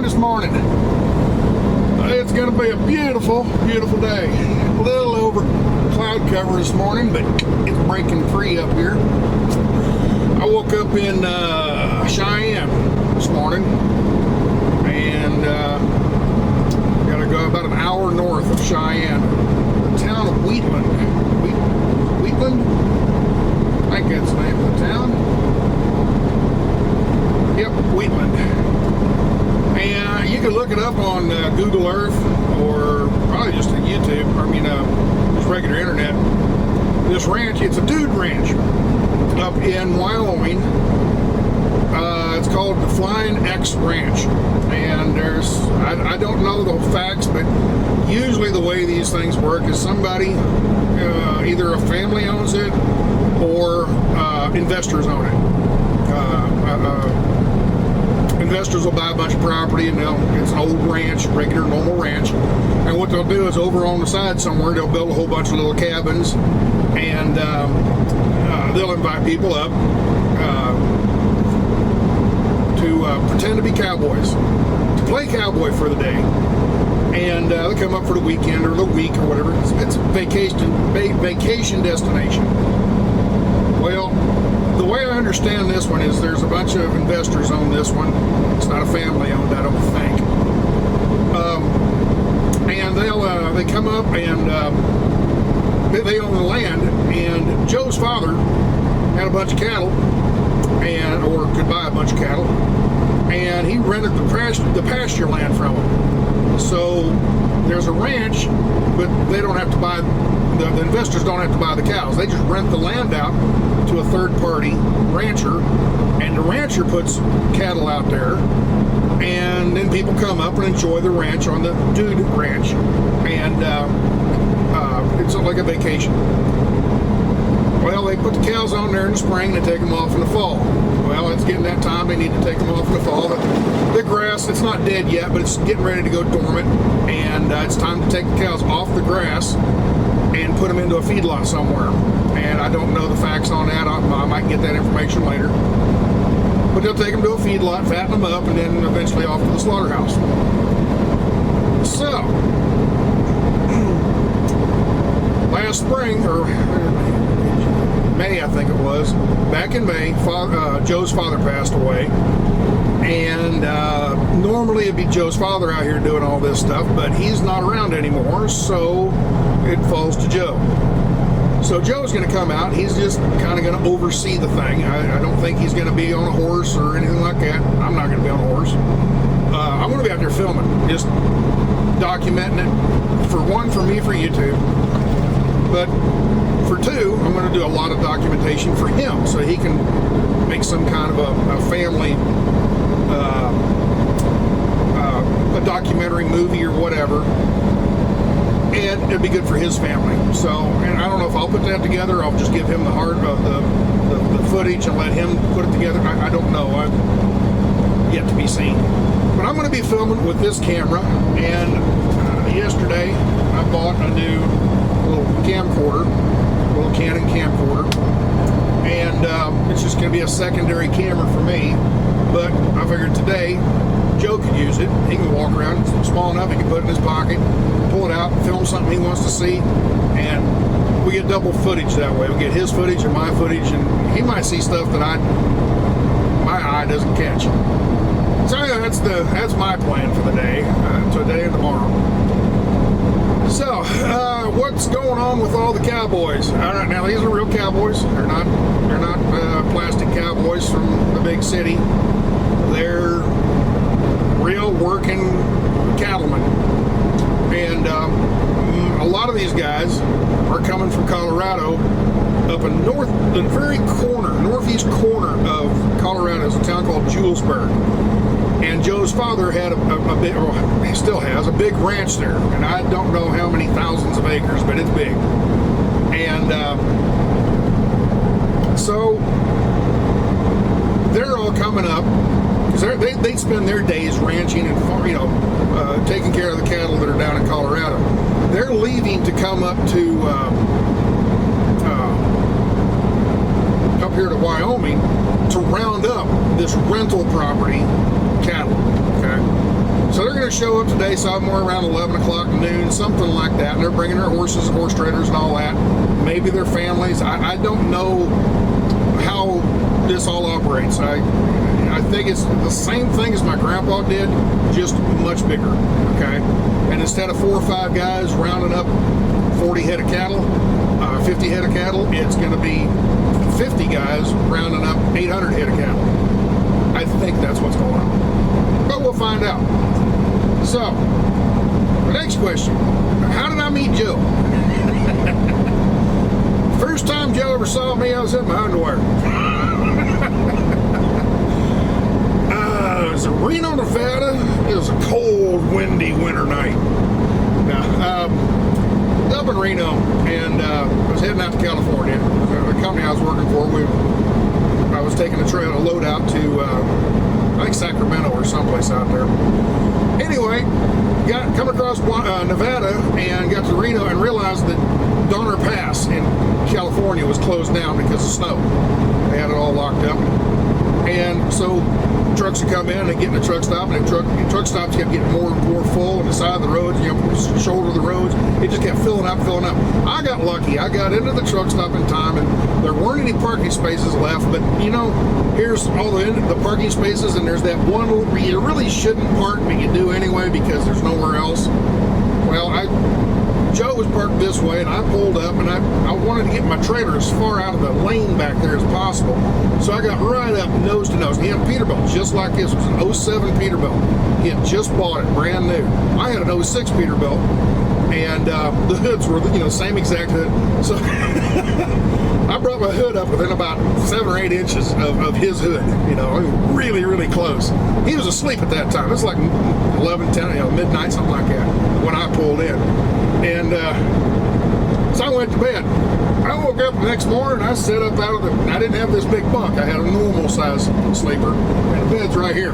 doing this morning? It's going to be a beautiful, beautiful day. A little over cloud cover this morning, but it's breaking free up here. I woke up in Cheyenne this morning, and got to go about an hour north of Cheyenne, the town of Wheatland. Wheatland? I think that's the name of the town. Yep, Wheatland. And you can look it up on Google Earth, or probably just on YouTube, just regular internet. This ranch, it's a dude ranch up in Wyoming. It's called the Flying X Ranch. And I don't know the facts, but usually the way these things work is somebody, either a family owns it or investors own it. Investors will buy a bunch of property, and it's an old ranch, regular normal ranch, and what they'll do is over on the side somewhere they'll build a whole bunch of little cabins, and they'll invite people up to pretend to be cowboys, to play cowboy for the day, and they come up for the weekend or the week or whatever. It's a vacation destination. Well, the way I understand this one is there's a bunch of investors on this one. It's not a family owned, I don't think. And they come up and they own the land. And Joe's father had a bunch of cattle, or could buy a bunch of cattle, and he rented the pasture land from them. So there's a ranch, but they don't have to buy. The investors don't have to buy the cows. They just rent the land out to a third-party rancher, and the rancher puts cattle out there, and then people come up and enjoy the ranch on the dude ranch, and it's like a vacation. Well, they put the cows on there in the spring, they take them off in the fall. Well, it's getting that time, they need to take them off in the fall. The grass, it's not dead yet, but it's getting ready to go dormant, and it's time to take the cows off the grass and put them into a feedlot somewhere. And I don't know the facts on that. I might get that information later. But they'll take them to a feedlot, fatten them up, and then eventually off to the slaughterhouse. So, last spring, or May, I think it was, back in May, Joe's father passed away. And normally it'd be Joe's father out here doing all this stuff, but he's not around anymore, so it falls to Joe. So Joe's going to come out. He's just kind of going to oversee the thing. I don't think he's going to be on a horse or anything like that. I'm not going to be on a horse. I'm going to be out there filming, just documenting it. For one, for me, for YouTube. But for two, I'm going to do a lot of documentation for him, so he can make some kind of a family, a documentary movie or whatever. And it'd be good for his family. So, and I don't know if I'll put that together. I'll just give him the footage and let him put it together. I don't know. I've yet to be seen. But I'm going to be filming with this camera. And yesterday, I bought a new little camcorder, a little Canon camcorder. And it's just going to be a secondary camera for me. But I figured today, Joe could use it. He can walk around. It's small enough. He can put it in his pocket, pull it out, film something he wants to see, and we get double footage that way. We get his footage and my footage, and he might see stuff that my eye doesn't catch. So that's my plan for the day, today and tomorrow. So what's going on with all the cowboys? All right, now these are real cowboys. They're not plastic cowboys from the big city. They're real working cattlemen. And a lot of these guys are coming from Colorado, up in the very northeast corner of Colorado is a town called Julesburg. And Joe's father had a big, or he still has, a big ranch there. And I don't know how many thousands of acres, but it's big. And so they're all coming up, because they spend their days ranching and taking care of the cattle that are down in Colorado. They're leaving to come up to up here to Wyoming to round up this rental property cattle. Okay, show up today, somewhere around 11 o'clock noon, something like that. And they're bringing their horses and horse trailers and all that. Maybe their families. I don't know how this all operates. I think it's the same thing as my grandpa did, just much bigger, okay? And instead of 4 or 5 guys rounding up 40 head of cattle, 50 head of cattle, it's going to be 50 guys rounding up 800 head of cattle. I think that's what's going on. But we'll find out. So, the next question. How did I meet Joe? First time Joe ever saw me, I was in my underwear. It was in Reno, Nevada. It was a cold, windy winter night. Now, up in Reno, and I was heading out to California. The company I was working for, I was taking a load out to, I think Sacramento or someplace out there. Anyway, come across Nevada and got to Reno and realized that Donner Pass in California was closed down because of snow. They had it all locked up. And so trucks would come in and get in the truck stop, and the truck stops kept getting more and more full on the side of the roads, shoulder of the roads. It just kept filling up, filling up. I got lucky. I got into the truck stop in time, and there weren't any parking spaces left. But here's all the parking spaces, and there's that one where you really shouldn't park, but you do anyway because there's nowhere else. Well, Joe was parked this way, and I pulled up, and I wanted to get my trailer as far out of the lane back there as possible. So I got right up nose to nose. He had a Peterbilt just like this. It was an 07 Peterbilt. He had just bought it, brand new. I had an 06 Peterbilt, and the hoods were the same exact hood. So I brought my hood up within about 7 or 8 inches of his hood. Really, really close. He was asleep at that time. It was like 11, 10, midnight, something like that, when I pulled in. And so I went to bed. I woke up the next morning, I sat up I didn't have this big bunk. I had a normal size sleeper, and the bed's right here,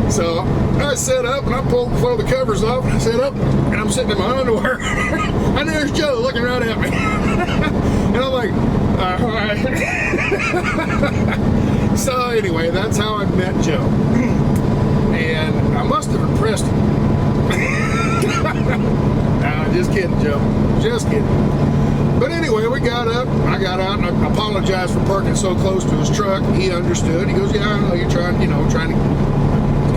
So I sat up and I throw the covers off, and I sat up, and I'm sitting in my underwear. And there's Joe looking right at me. And I'm like, all right. So anyway, that's how I met Joe. And I must have impressed him. Nah, just kidding, Joe. Just kidding. But anyway, we got up. I got out, and I apologized for parking so close to his truck. He understood. He goes, "Yeah, I know you're trying to." It's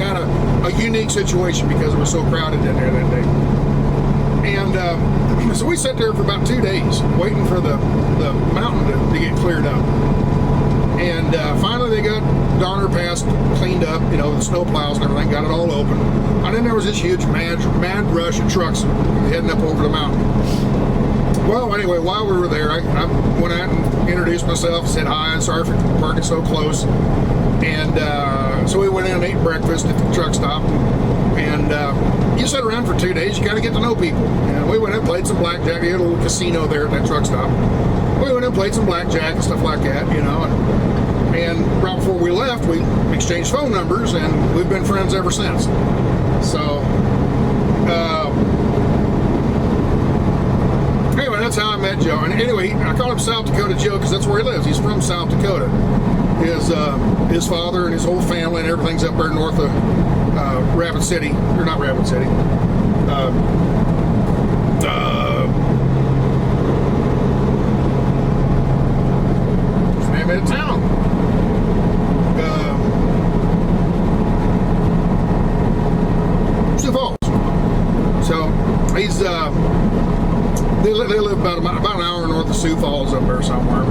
kind of a unique situation because it was so crowded in there that day. And so we sat there for about 2 days waiting for the mountain to get cleared up. And finally they got Donner Pass cleaned up, the snow plows and everything, got it all open. And then there was this huge mad rush of trucks heading up over the mountain. Well, anyway, while we were there, I went out and introduced myself, said hi, and sorry for parking so close. And so we went in and ate breakfast at the truck stop. And you sit around for 2 days, you kind of get to know people. And we went in and played some blackjack. We had a little casino there at that truck stop. We went in and played some blackjack and stuff like that, And right before we left, we exchanged phone numbers, and we've been friends ever since. So, anyway, that's how I met Joe. And anyway, I call him South Dakota Joe because that's where he lives. He's from South Dakota. His father and his whole family and everything's up there north of Rapid City, or not Rapid City. What's the name of the town? Sioux Falls. So he's they live about an hour north of Sioux Falls up there somewhere.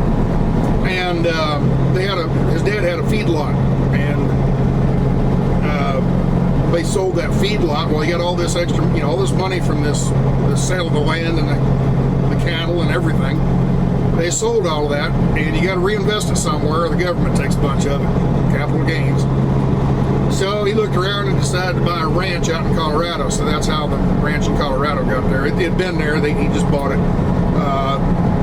And his dad had a feedlot, and they sold that feedlot. Well, he got all this extra, all this money from this sale of the land and the cattle and everything. They sold all of that, and you got to reinvest it somewhere, or the government takes a bunch of it, capital gains. So he looked around and decided to buy a ranch out in Colorado. So that's how the ranch in Colorado got there. It had been there. He just bought it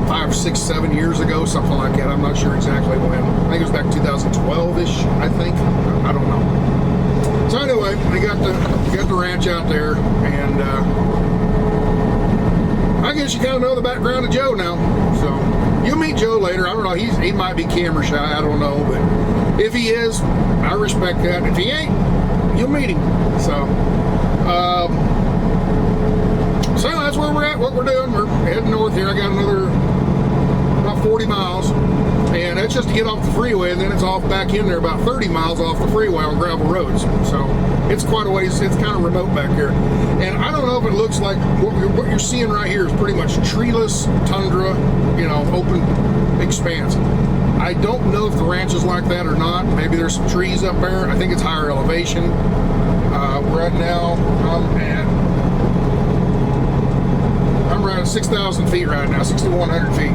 5, 6, 7 years ago, something like that. I'm not sure exactly when. I think it was back 2012-ish, I think. I don't know. So anyway, they got the ranch out there, and I guess you kind of know the background of Joe now. So you'll meet Joe later. I don't know. He might be camera shy. I don't know, but If he is, I respect that. If he ain't, you'll meet him. So that's where we're at, what we're doing. We're heading north here. I got another about 40 miles, and that's just to get off the freeway, and then it's off back in there about 30 miles off the freeway on gravel roads. So it's quite a ways. It's kind of remote back here, and I don't know if it looks like what you're seeing right here is pretty much treeless tundra, you know, open expanse. I don't know if the ranch is like that or not. Maybe there's some trees up there. I think it's higher elevation. Right now I'm right at 6,000 feet right now, 6,100 feet.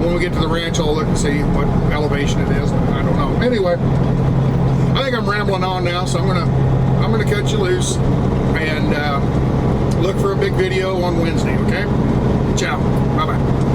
When we get to the ranch, I'll look and see what elevation it is. I don't know. Anyway, I think I'm rambling on now, so I'm gonna cut you loose and look for a big video on Wednesday. Okay? Ciao. Bye bye.